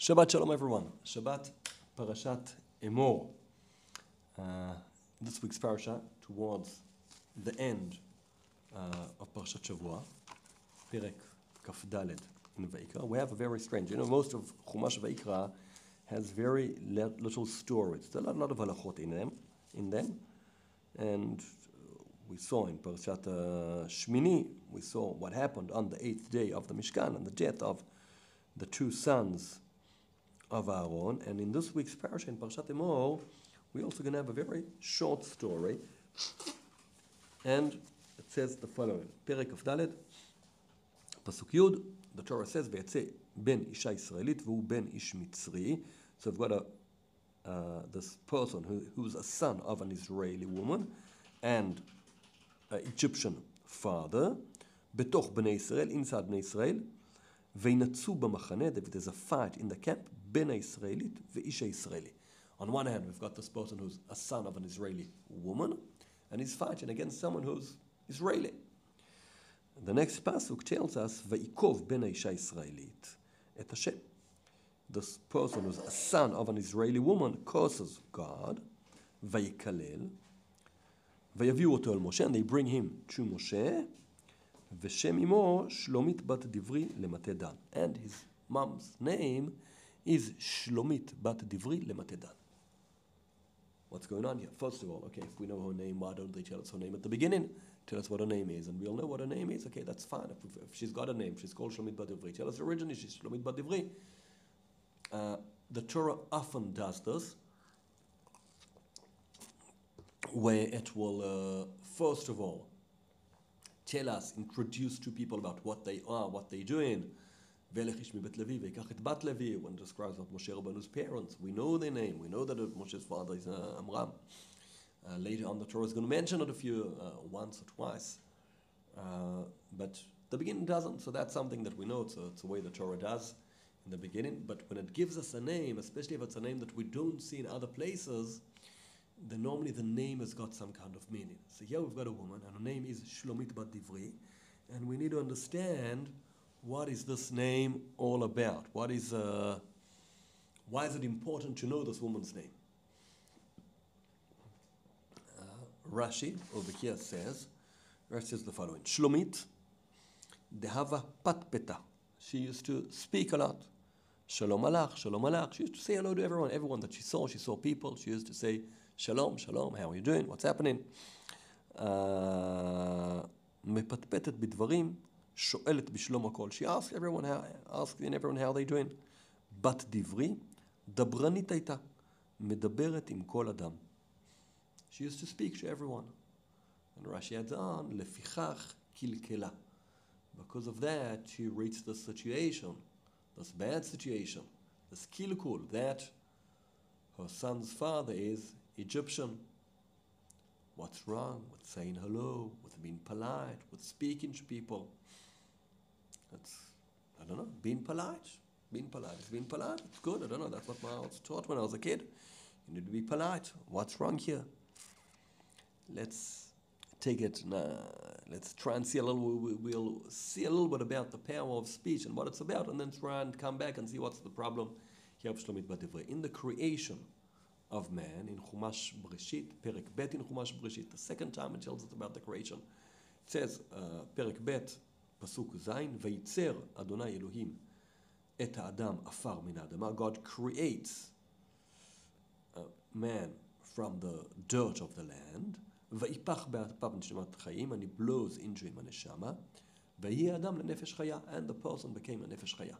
Shabbat Shalom, everyone. Shabbat Parashat Emor. This week's parasha towards the end of Parashat Shavua, Perek Kaf Daled in Vayikra. We have a very strange, most of Chumash Vayikra has very little stories. There's a lot of halachot in them. And we saw in Parashat Shmini, we saw what happened on the 8th day of the Mishkan and the death of the two sons of Aaron. And in this week's parasha, in Parashat Emor, we're also going to have a very short story. And it says the following. Perek Kaf Daled, Pasuk Yud, the Torah says, ויצא ben isha Yisraelit v'hu ben ish Mitzri. So we've got this person who's a son of an Israeli woman and an Egyptian father, בתוך בני ישראל, inside בני ישראל, וינצו במחנה, there's a fight in the camp, בין הישראלית ואיש הישראלי. On one hand, we've got this person who's a son of an Israeli woman, and he's fighting against someone who's Israeli. The next pasuk tells us, ויקוב בין האישה הישראלית את השם. This person who's a son of an Israeli woman curses God, ויקלל, ויביאו אותו אל משה, and they bring him to Moshe, ושם אמו שלומית בת דברי למטה דן. And his mom's name is שלומית בת דברי למטה דן. What's going on here? First of all, okay, if we know her name, why don't they tell us her name at the beginning? Tell us what her name is, and we'll know what her name is. Okay, that's fine. If she's got a name, she's called Shlomit Bat Divri. Tell us originally she's Shlomit Bat Divri. The Torah often does this, where it will, first of all, tell us, introduce to people about what they are, what they're doing. Velech ish mibet Levi, veikach et bat Levi, when it describes about Moshe Rabbeinu's parents. We know their name. We know that Moshe's father is Amram. Later on, the Torah is going to mention it a few, once or twice. But the beginning doesn't, so that's something that we know. It's a way the Torah does in the beginning. But when it gives us a name, especially if it's a name that we don't see in other places, then normally the name has got some kind of meaning. So here we've got a woman, and her name is Shlomit Bat Divri, and we need to understand what is this name all about. Why is it important to know this woman's name? Rashi over here says the following: Shlomit dehava patpeta. She used to speak a lot. Shalom alach, shalom alach. She used to say hello to everyone that she saw. She saw people. She used to say, Shalom, shalom, how are you doing? What's happening? מפטפטת בדברים, שואלת בשלום הכל. She asked everyone how they doing. בת דברי, דברנית הייתה, מדברת עם כל אדם. She used to speak to everyone. And Rashi adds on, לפיכך קלקלה. Because of that, she reached this situation, this bad situation, this kilkul, that her son's father is Egyptian. What's wrong with saying hello, with being polite, with speaking to people? I don't know, being polite. Being polite is being polite. It's good. I don't know. That's what I was taught when I was a kid. You need to be polite. What's wrong here? Let's take it. Let's try and see a little. We'll see a little bit about the power of speech and what it's about, and then try and come back and see what's the problem here of Shlomit Bat Divri. In the creation of man, in Chumash Breshit, Perek Bet in Chumash Breshit, the second time it tells us about the creation. It says, Perek Bet, Pasuk Zayin, Vayitzer Adonai Elohim et ha'adam afar min ha'adama. God creates man from the dirt of the land, Vayipach be'apav neshama chayim, and he blows into him a neshama, Vayi adam le'nefesh chaya, and the person became a nefesh chaya.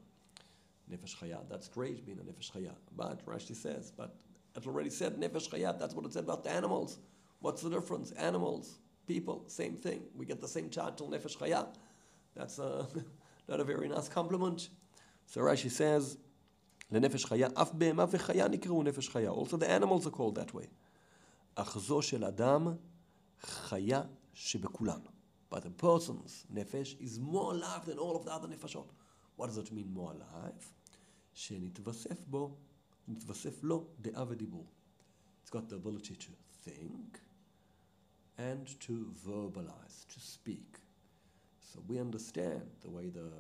Nefesh chaya, that's great, being a nefesh chaya. But Rashi says, but it already said nefesh chayat. That's what it said about the animals. What's the difference? Animals, people, same thing. We get the same title, nefesh chayat. That's not a very nice compliment. So Rashi says, lenefesh chayat, af be'ema v'chaya nikru nefesh chaya. Also the animals are called that way. Achzo shel adam chaya shebekulan. But a person's nefesh is more alive than all of the other nefashot. What does it mean, more alive? שנתווסף בו נתווסף לו דעה ודיבור. It's got the ability to think and to verbalize, to speak. So we understand the way the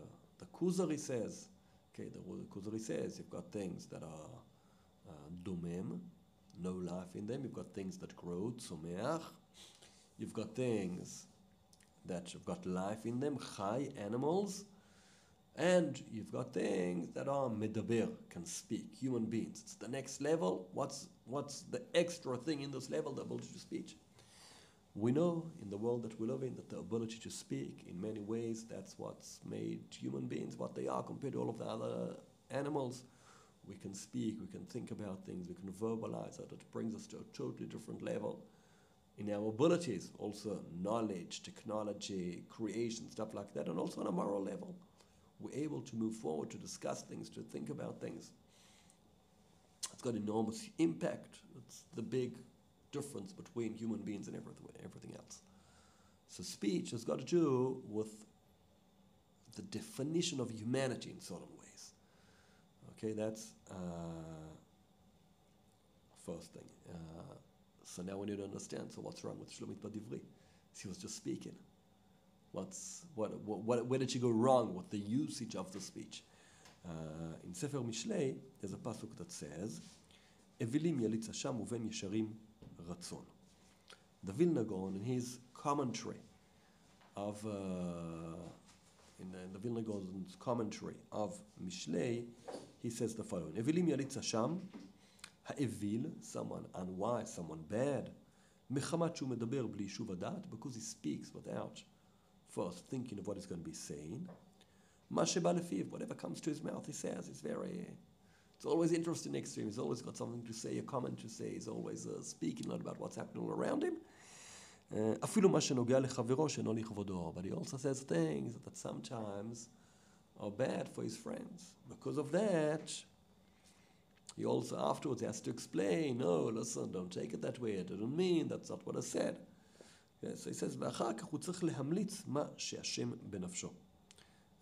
Kuzari says Okay, the Kuzari says you've got things that are domem, no life in them. You've got things that grow, tzomeach. You've got things that have got life in them, chai, animals. And you've got things that are medaber, can speak, human beings. It's the next level. What's the extra thing in this level, the ability to speak? We know in the world that we live in that the ability to speak, in many ways, that's what's made human beings what they are compared to all of the other animals. We can speak, we can think about things, we can verbalize it. It brings us to a totally different level in our abilities, also knowledge, technology, creation, stuff like that, and also on a moral level. We're able to move forward, to discuss things, to think about things. It's got enormous impact. It's the big difference between human beings and everything else. So speech has got to do with the definition of humanity in certain ways. Okay, that's first thing. So now we need to understand, so what's wrong with Shlomit Badivri? She was just speaking. Where did she go wrong with the usage of the speech? In Sefer Mishlei, there's a pasuk that says, Evilim yalitz Hasham uven yesharim ratzon. The Vilna Gaon, in his commentary of, in the Vilna Gaon's commentary of Mishlei, he says the following: Evilim yalitz Hasham, ha'evil, someone unwise, someone bad, mechamat shu medaber bli yishuv hadat, because he speaks without first thinking of what he's going to be saying. Ma sheba lefiv, whatever comes to his mouth, he says. It's always interesting next to him. He's always got something to say, a comment to say. He's always speaking a lot about what's happening all around him. Afilu ma shenogea lechavero sheno lichavodo. But he also says things that sometimes are bad for his friends. Because of that, he also afterwards has to explain, no, listen, don't take it that way. It didn't mean, that's not what I said. Okay, so he says, ואחר כך הוא צריך להמליץ מה שהשם בנפשו.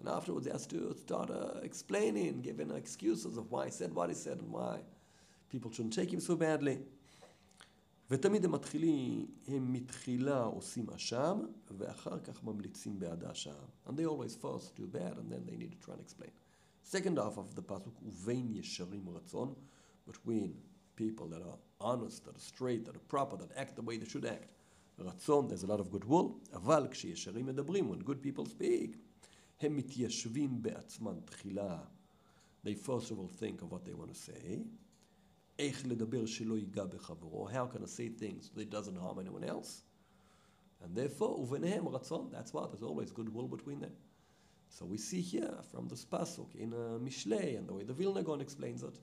And afterwards he has to start explaining, giving excuses of why he said what he said and why people shouldn't take him so badly. ותמיד הם מתחילה עושים אשם, ואחר כך ממליצים בעד האשם. And they always first do bad and then they need to try and explain. Second half of the pasuk, ובין ישרים רצון, between people that are honest, that are straight, that are proper, that act the way they should act. רצון, there's a lot of goodwill, אבל כשישרים מדברים, when good people speak, הם מתיישבים בעצמם תחילה. They first of all think of what they want to say. איך לדבר שלא ייגע בחברו, how can I say things that doesn't harm anyone else? And therefore, וביניהם רצון, that's what, there's always goodwill between them. So we see here from this pasuk in Mishlei, and the way the Vilna Gaon explains it,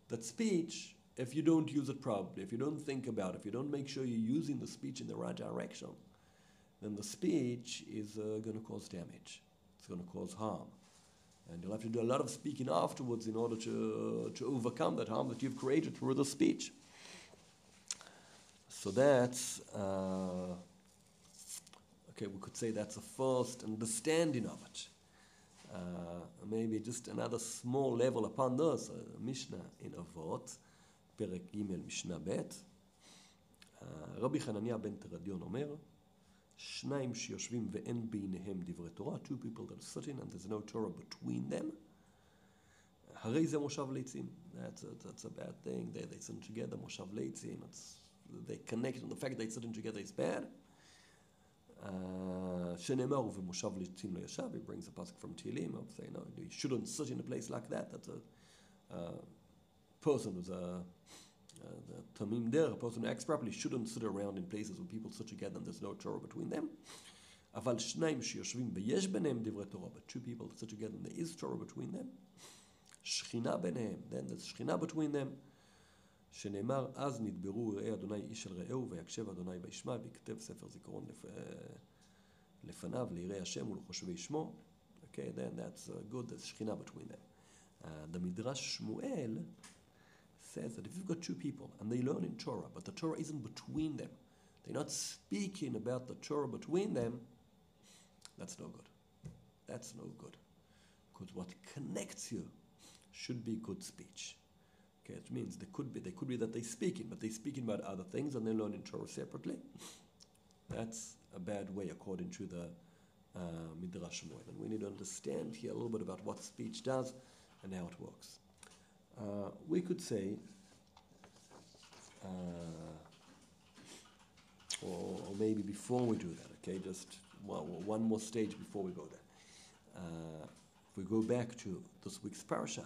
that speech, if you don't use it properly, if you don't think about it, if you don't make sure you're using the speech in the right direction, then the speech is going to cause damage. It's going to cause harm. And you'll have to do a lot of speaking afterwards in order to overcome that harm that you've created through the speech. So that's, okay, we could say that's a first understanding of it. Maybe just another small level upon this, Mishnah in Avot, פרק ג' משנה ב', רבי חנניה בן תרדיון אומר, שניים שיושבים ואין ביניהם דברי תורה, two people that are sitting and there's no Torah between them, הרי זה מושב ליצים. That's a bad thing. They sit together, מושב ליצים. They connect, and the fact that they sitting together is bad. שנאמר ובמושב ליצים לא ישב, he brings a pasuk from Tehillim of saying, no, you shouldn't sit in a place like that. That's a person who's a tamim der, a person who acts properly, shouldn't sit around in places where people sit together and there's no Torah between them. אבל שניים שיושבים ויש ביניהם דברי תורה, but two people that sit together and there is Torah between them, שכינה ביניהם, then there's שכינה between them, שנאמר אז נדברו ראה אדוני איש אל רעהו ויקשב אדוני וישמע, ויכתב ספר זיכרון לפניו ליראי השם ולחושבי שמו. Okay, then that's good, there's שכינה between them. The Midrash Shmuel says that if you've got two people and they learn in Torah, but the Torah isn't between them, they're not speaking about the Torah between them, that's no good. That's no good. Because what connects you should be good speech. Okay, it means they could be that they're speaking, but they're speaking about other things and they learn in Torah separately. That's a bad way according to the Midrash Shmuel. And we need to understand here a little bit about what speech does and how it works. We could say, or maybe before we do that, okay, just one more stage before we go there. If we go back to this week's parasha,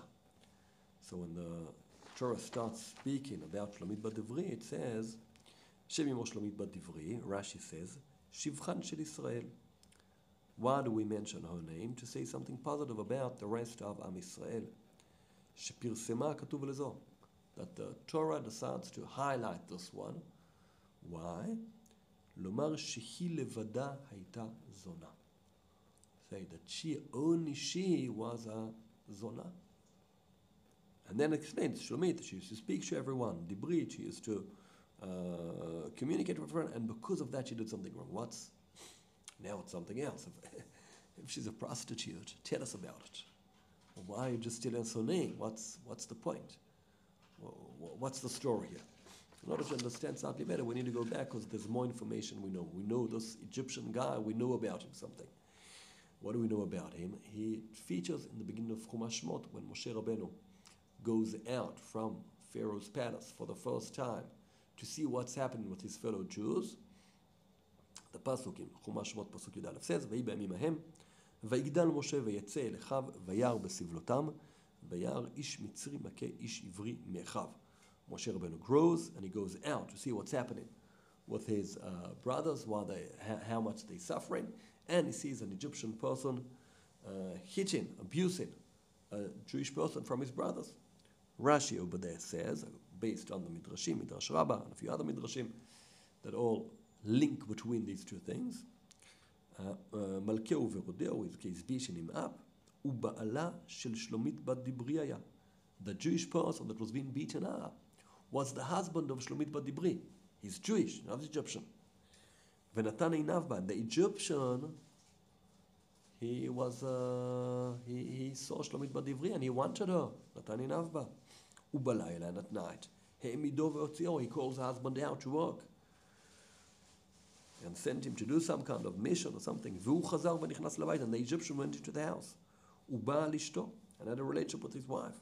so when the Torah starts speaking about Shlomit Bat Divri, it says, Shem Emor Shlomit Bat Divri, Rashi says, Shivchan Shel Yisrael. Why do we mention her name? To say something positive about the rest of Am Yisrael. Shepirsema katuv lezo. That the Torah decides to highlight this one. Why? Lomar shehi levada hayta zona. Say that only she was a zona. And then explains, Shlomit, she used to speak to everyone. Dibrit, she used to communicate with everyone, and because of that she did something wrong. Now it's something else. If she's a prostitute, tell us about it. Why are you just telling us her name? What's the point? What's the story here? In order to understand slightly better, we need to go back because there's more information we know. We know this Egyptian guy, we know about him something. What do we know about him? He features in the beginning of Chumash Shmot when Moshe Rabbeinu goes out from Pharaoh's palace for the first time to see what's happening with his fellow Jews. The pasuk in Chumash Shmot pasuk Yud Aleph says, "V'hi b'yamim hahem, v'yigdal Moshe v'yetzeh el Echav, v'yar besivlotam, v'yar ish mitzri makeh ish ivri me'echav." Moshe Rabbeinu grows and he goes out to see what's happening with his brothers, how much they're suffering, and he sees an Egyptian person hitting, abusing a Jewish person from his brothers. Rashi over there says, based on the Midrashim, Midrash Rabbah, and a few other Midrashim, that all link between these two things. Malkeu verodeo, his case beating him up, uba'ala shel Shlomit bat Dibri haya. The Jewish person that was being beaten up was the husband of Shlomit bat Dibri. He's Jewish, not Egyptian. V'natan einav ba. The Egyptian, he saw Shlomit bat Dibri and he wanted her. Natan einav ba. Ubalayla, and at night, he'emido ve'otzio, he calls the husband out to work and sent him to do some kind of mission or something. V'hu chazar v'nichnas labayit, and the Egyptian went into the house. Uba lishto, and had a relationship with his wife.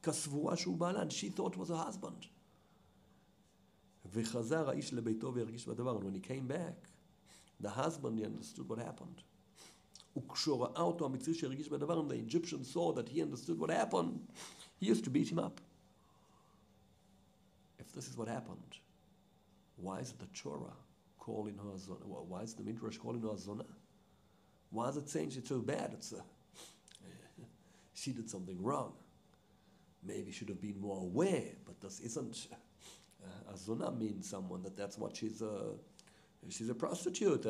Kasvua shu ba'ala, and she thought it was her husband. V'chazar ha'ish lebeito v'yargish b'davar, and when he came back, the husband, he understood what happened. Ukshora auto ha'mitzri she'yargish b'davar, and the Egyptian saw that he understood what happened. He used to beat him up. If this is what happened, why is the Torah calling her Zona? Why is the Midrash calling her Zona? Why is it saying she's so bad? She did something wrong. Maybe should have been more aware, but this isn't. A Zona means someone that's what she's a prostitute.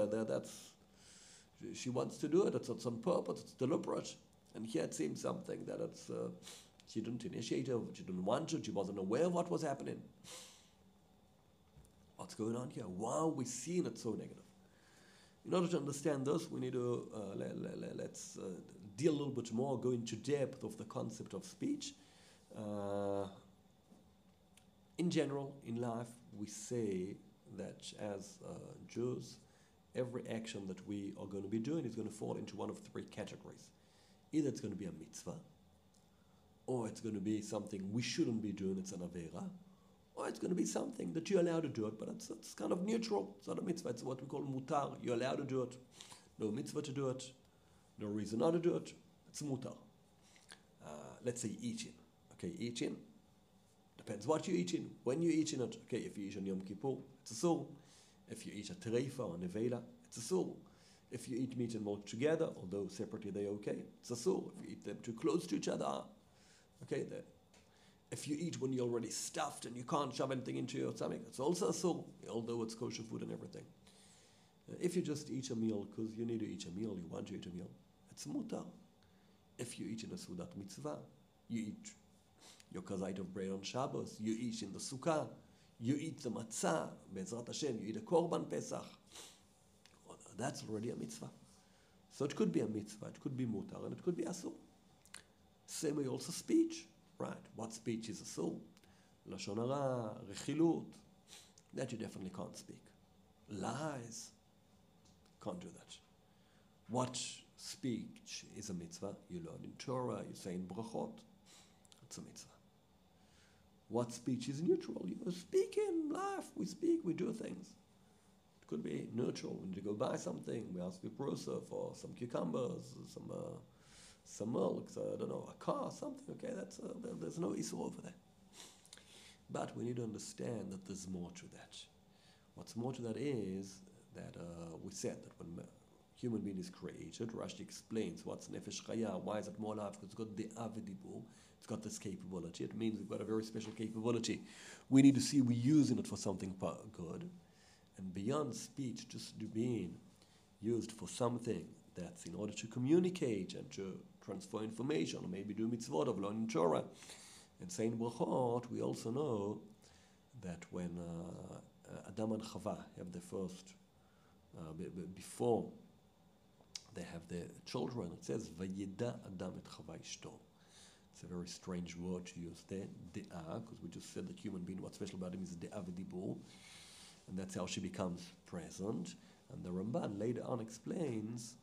She wants to do it. It's on purpose. It's deliberate. And here it seems something that it's. She didn't initiate it, she didn't want it, she wasn't aware of what was happening. What's going on here? Why are we seeing it so negative? In order to understand this, we need to let's deal a little bit more, go into depth of the concept of speech. In general, in life, we say that as Jews, every action that we are going to be doing is going to fall into one of three categories. Either it's going to be a mitzvah, or it's going to be something we shouldn't be doing, it's an avera, or it's going to be something that you're allowed to do it, but it's kind of neutral. It's not a mitzvah, it's what we call mutar. You're allowed to do it. No mitzvah to do it, no reason not to do it. It's mutar. Let's say eating. Okay, eating. Depends what you're eating, when you're eating it. Okay, if you eat on Yom Kippur, it's a sur. If you eat a terefa or nevela, it's a sur. If you eat meat and milk together, although separately they're okay, it's a sur. If you eat them too close to each other, okay, if you eat when you're already stuffed and you can't shove anything into your stomach, it's also a sur, although it's kosher food and everything. If you just eat a meal because you need to eat a meal, you want to eat a meal, it's mutar. If you eat in a sudat mitzvah, you eat your kazait of bread on Shabbos, you eat in the sukkah, you eat the matzah, Be'ezrat Hashem, you eat a korban pesach. Well, that's already a mitzvah. So it could be a mitzvah, it could be mutar, and it could be asur. Same way also speech, right? What speech is asur? Lashon hara, rechilut, that you definitely can't speak. Lies, can't do that. What speech is a mitzvah? You learn in Torah, you say in brachot. What speech is neutral? You speak in life, we speak, we do things. It could be neutral. We need to go buy something, we ask the grocer for some cucumbers, some milk, I don't know, a car, something, okay, there's no issue over there. But we need to understand that there's more to that. What's more to that is that we said that when human being is created, Rashi explains what's nefesh chaya, why is it more alive? Because it's got the avidibul, it's got this capability. It means we've got a very special capability. We need to see we're using it for something good. And beyond speech, just being used for something that's in order to communicate and to transfer information, or maybe do mitzvot of learning Torah and saying brachot, we also know that when Adam and Chava have the first, before they have their children, it says, Vayida Adam et Chava ishto. It's a very strange word to use there, de'ah, because we just said that human being, what's special about him is de'ah v'dibur, and that's how she becomes present. And the Ramban later on explains,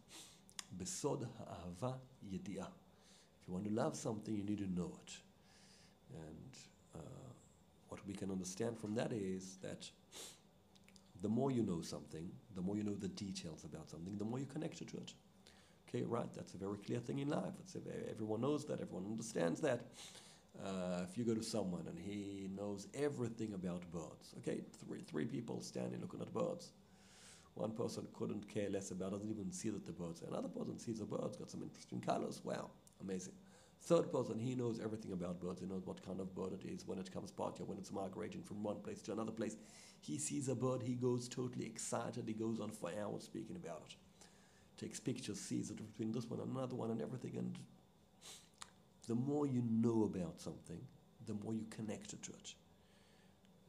Besod ha'ava yedi'ah. If you want to love something, you need to know it. And what we can understand from that is that the more you know something, the more you know the details about something, the more you're connected to it. Okay, right, that's a very clear thing in life. Everyone knows that, everyone understands that. If you go to someone and he knows everything about birds, okay, three people standing looking at birds. One person couldn't care less about it, doesn't even see that the birds. Another person sees the birds, got some interesting colors. Wow, amazing. Third person, he knows everything about birds. He knows what kind of bird it is, when it comes back, when it's migrating from one place to another place. He sees a bird, he goes totally excited. He goes on for hours speaking about it. Takes pictures, sees it between this one and another one and everything. And the more you know about something, the more you connected to it.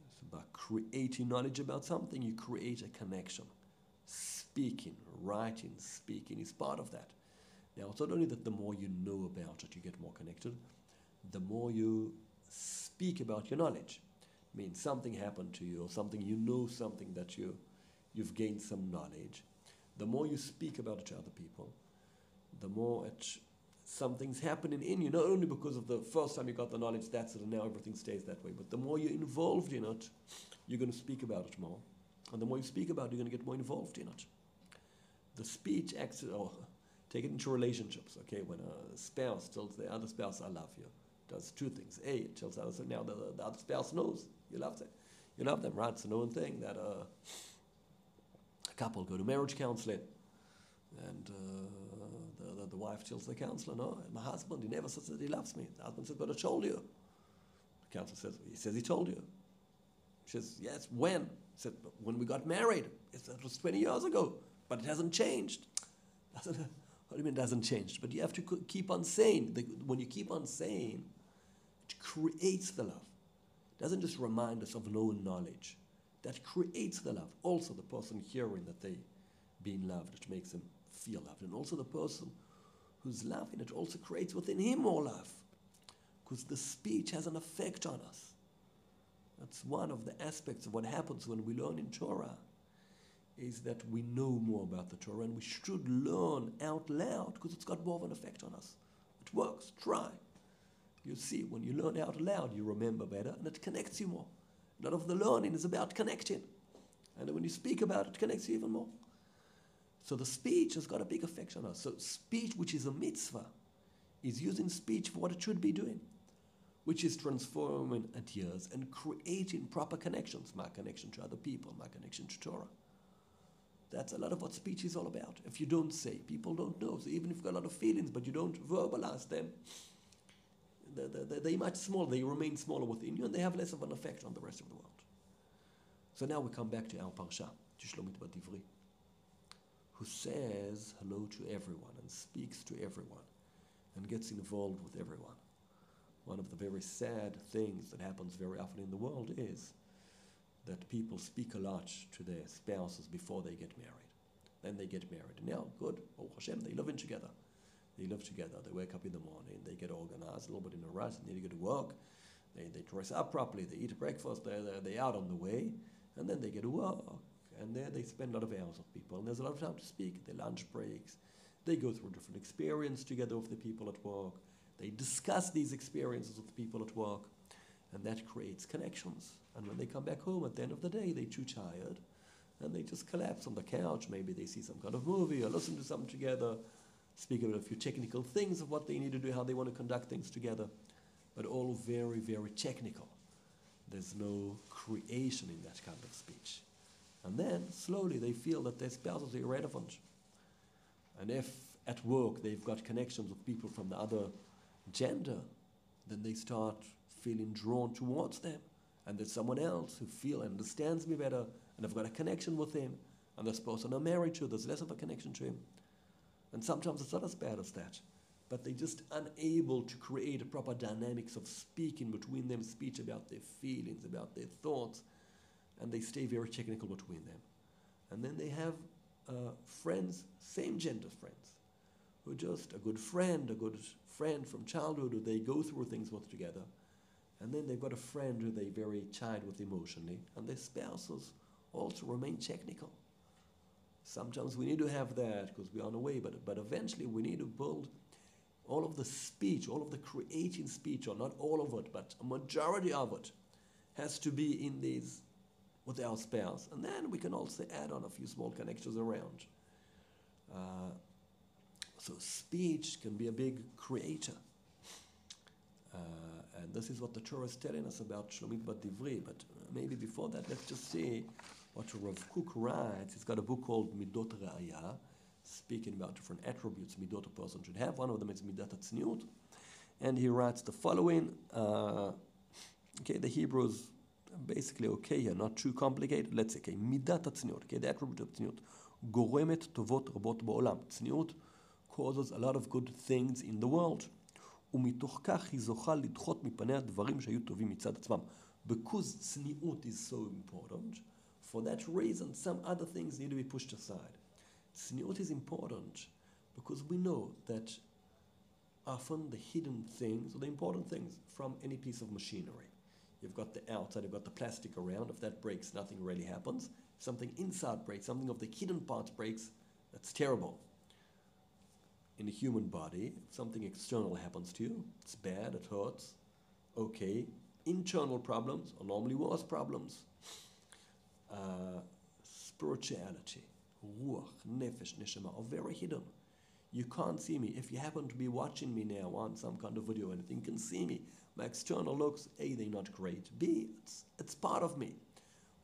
It's about creating knowledge about something, you create a connection. Speaking, writing, speaking is part of that. Now, it's not only that the more you know about it, you get more connected, the more you speak about your knowledge. I mean, something happened to you, or something, you know something that you've gained some knowledge. The more you speak about it to other people, the more something's happening in you, not only because of the first time you got the knowledge, that's it, and now everything stays that way, but the more you're involved in it, you're going to speak about it more. And the more you speak about it, you're going to get more involved in it. The speech acts, or take it into relationships, okay? When a spouse tells the other spouse, I love you, does two things. A, it tells the other, now the other spouse knows you love them. You love them, right? It's a known thing that a couple go to marriage counseling, and the wife tells the counselor, no, my husband, he never says that he loves me. The husband says, but I told you. The counselor says he told you. She says, yes, when? He said, when we got married. That was 20 years ago, but it hasn't changed. What do you mean it hasn't changed? But you have to keep on saying. When you keep on saying, it creates the love. It doesn't just remind us of known knowledge. That creates the love. Also the person hearing that they being loved, it makes them feel loved. And also the person who's loving, it also creates within him more love. Because the speech has an effect on us. That's one of the aspects of what happens when we learn in Torah, is that we know more about the Torah, and we should learn out loud because it's got more of an effect on us. It works. Try. You see, when you learn out loud, you remember better, and it connects you more. A lot of the learning is about connecting. And when you speak about it, it connects you even more. So the speech has got a big effect on us. So speech, which is a mitzvah, is using speech for what it should be doing, which is transforming ideas and creating proper connections. My connection to other people, my connection to Torah. That's a lot of what speech is all about. If you don't say, people don't know. So even if you've got a lot of feelings, but you don't verbalize them, they're much smaller. They remain smaller within you, and they have less of an effect on the rest of the world. So now we come back to our parsha, to Shlomit Bat Ivri, who says hello to everyone and speaks to everyone and gets involved with everyone. One of the very sad things that happens very often in the world is that people speak a lot to their spouses before they get married. Then they get married. And now, good, Baruch Hashem, they live in together. They live together. They wake up in the morning. They get organized, a little bit in a rush. They need to go to work. They dress up properly. They eat breakfast. They're out on the way. And then they get to work. And there they spend a lot of hours with people. And there's a lot of time to speak. Their lunch breaks. They go through different experiences together with the people at work. They discuss these experiences with the people at work. And that creates connections. And when they come back home at the end of the day, they're too tired, and they just collapse on the couch. Maybe they see some kind of movie or listen to something together, speak about a few technical things of what they need to do, how they want to conduct things together, but all very, very technical. There's no creation in that kind of speech. And then, slowly, they feel that their spouses are irrelevant. And if at work they've got connections with people from the other gender, then they start feeling drawn towards them. And there's someone else who feels and understands me better, and I've got a connection with him, and this person I'm married to, there's less of a connection to him. And sometimes it's not as bad as that, but they're just unable to create a proper dynamics of speaking between them, speech about their feelings, about their thoughts, and they stay very technical between them. And then they have friends, same gender friends, who are just a good friend from childhood who they go through things with together. And then they've got a friend who they very tied with emotionally, and their spouses also remain technical. Sometimes we need to have that because we're on the way, but eventually we need to build all of the speech, all of the creating speech, or not all of it, but a majority of it has to be in these with our spouse. And then we can also add on a few small connections around. So speech can be a big creator. And this is what the Torah is telling us about Shlomit Bat Divri. But maybe before that, let's just see what Rav Kook writes. He's got a book called Midot Ra'aya, speaking about different attributes Midot a person should have. One of them is Midat HaTzniut. And he writes the following. The Hebrew is basically okay here, not too complicated. Let's say, Midat HaTzniut, the attribute of Tzniut. Goremet tovot rabot ba'olam. Tzniut causes a lot of good things in the world. ומתוך כך היא זוכה לדחות מפני הדברים שהיו טובים מצד עצמם. Because tzniut is so important, for that reason some other things need to be pushed aside. Tzniut is important because we know that often the hidden things, or the important things from any piece of machinery. You've got the outside, you've got the plastic around. If that breaks, nothing really happens. If something inside breaks, something of the hidden parts breaks, that's terrible. In the human body, if something external happens to you, it's bad, it hurts, okay. Internal problems are normally worse problems. Spirituality, ruach, nefesh, neshama are very hidden. You can't see me. If you happen to be watching me now on some kind of video or anything, you can see me. My external looks, A, they're not great. B, it's part of me.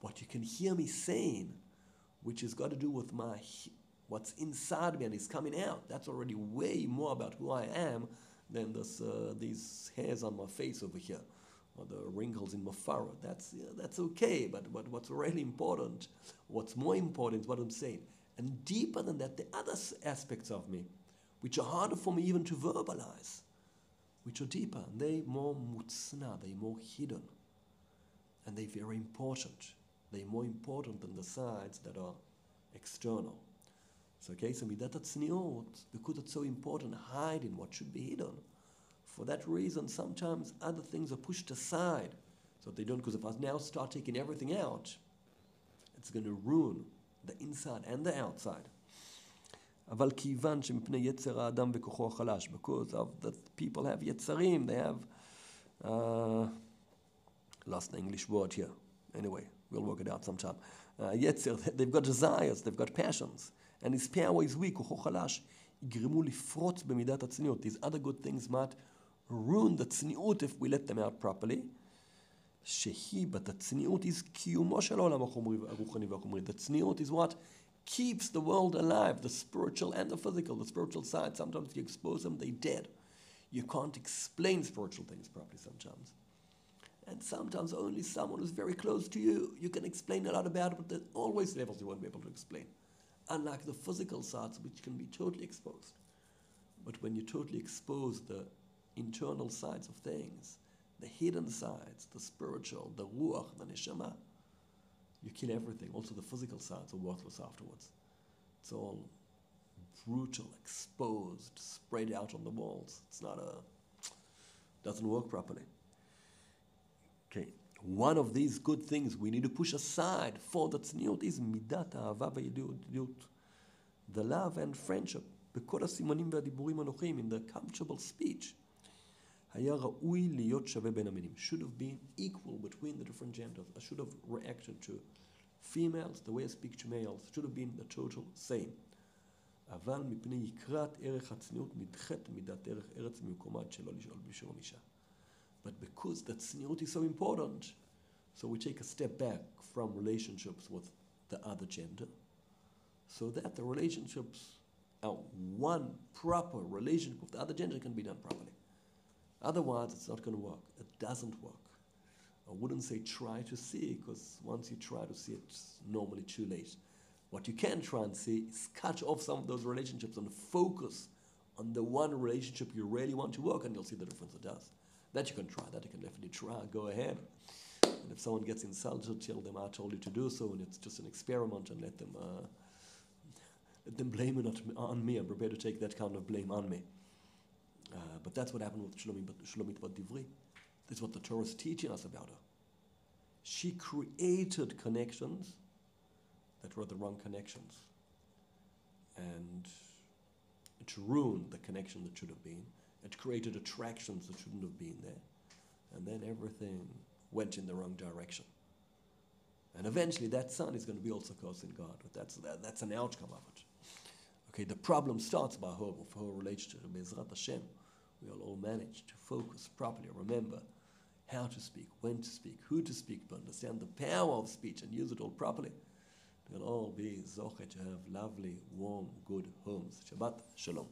What you can hear me saying, which has got to do with what's inside me and is coming out, that's already way more about who I am than these hairs on my face over here, or the wrinkles in my forehead. That's okay, but what's really important, what's more important is what I'm saying. And deeper than that, the other aspects of me, which are harder for me even to verbalize, which are deeper, and they're more mutzna, they're more hidden, and they're very important. They're more important than the sides that are external. So Midat HaTzniut, because it's so important, hiding what should be hidden. For that reason, sometimes other things are pushed aside, so they don't, because if I now start taking everything out, it's going to ruin the inside and the outside. אבל כיוון שמפני יצר האדם וכוחו החלש, because of the people have יצרים, they have, lost the English word here. Anyway, we'll work it out sometime. יצר, they've got desires, they've got passions. And his power is weak, כוחו חלש, יגרמו לפרוץ במידת הצניעות. These other good things might ruin the צניעות if we let them out properly. שהיא בת הצניעות is קיומו של העולם הרוחני והחומרי. The צניעות is what keeps the world alive, the spiritual and the physical. The spiritual side, sometimes if you expose them, they're dead. You can't explain spiritual things properly sometimes. And sometimes only someone who's very close to you can explain a lot about it, but there's always levels you won't be able to explain. Unlike the physical sides, which can be totally exposed. But when you totally expose the internal sides of things, the hidden sides, the spiritual, the ruach, the neshama, you kill everything. Also the physical sides are worthless afterwards. It's all brutal, exposed, spread out on the walls. Doesn't work properly. Okay. One of these good things we need to push aside for the tzniut is midat ahava v'yediyut, the love and friendship. בכל הסימנים והדיבורים הנוחים, in the comfortable speech. היה ראוי להיות שווה בין המינים. Should have been equal between the different genders. I should have reacted to females the way I speak to males. Should have been the total same. אבל מפני יקרת ערך הצניעות נדחת מידת ערך ארץ ממקומה שלא לשאול בשום אישה. But because that tzniut is so important, so we take a step back from relationships with the other gender, so that the relationships, one proper relationship with the other gender can be done properly. Otherwise, it's not going to work. It doesn't work. I wouldn't say try to see, because once you try to see, it's normally too late. What you can try and see is cut off some of those relationships and focus on the one relationship you really want to work, and you'll see the difference it does. That you can try, that you can definitely try, go ahead. And if someone gets insulted, tell them I told you to do so, and it's just an experiment, and let them blame it on me. I'm prepared to take that kind of blame on me. But that's what happened with Shlomit Bat Divri. This is what the Torah is teaching us about her. She created connections that were the wrong connections. And it ruined the connection that should have been. It created attractions that shouldn't have been there. And then everything went in the wrong direction. And eventually that son is going to be also cursing God. But that's an outcome of it. Okay, the problem starts by her, with her relationship to Be'ezrat Hashem. We'll all manage to focus properly, remember how to speak, when to speak, who to speak, but understand the power of speech and use it all properly. We'll all be zochet to have lovely, warm, good homes. Shabbat Shalom.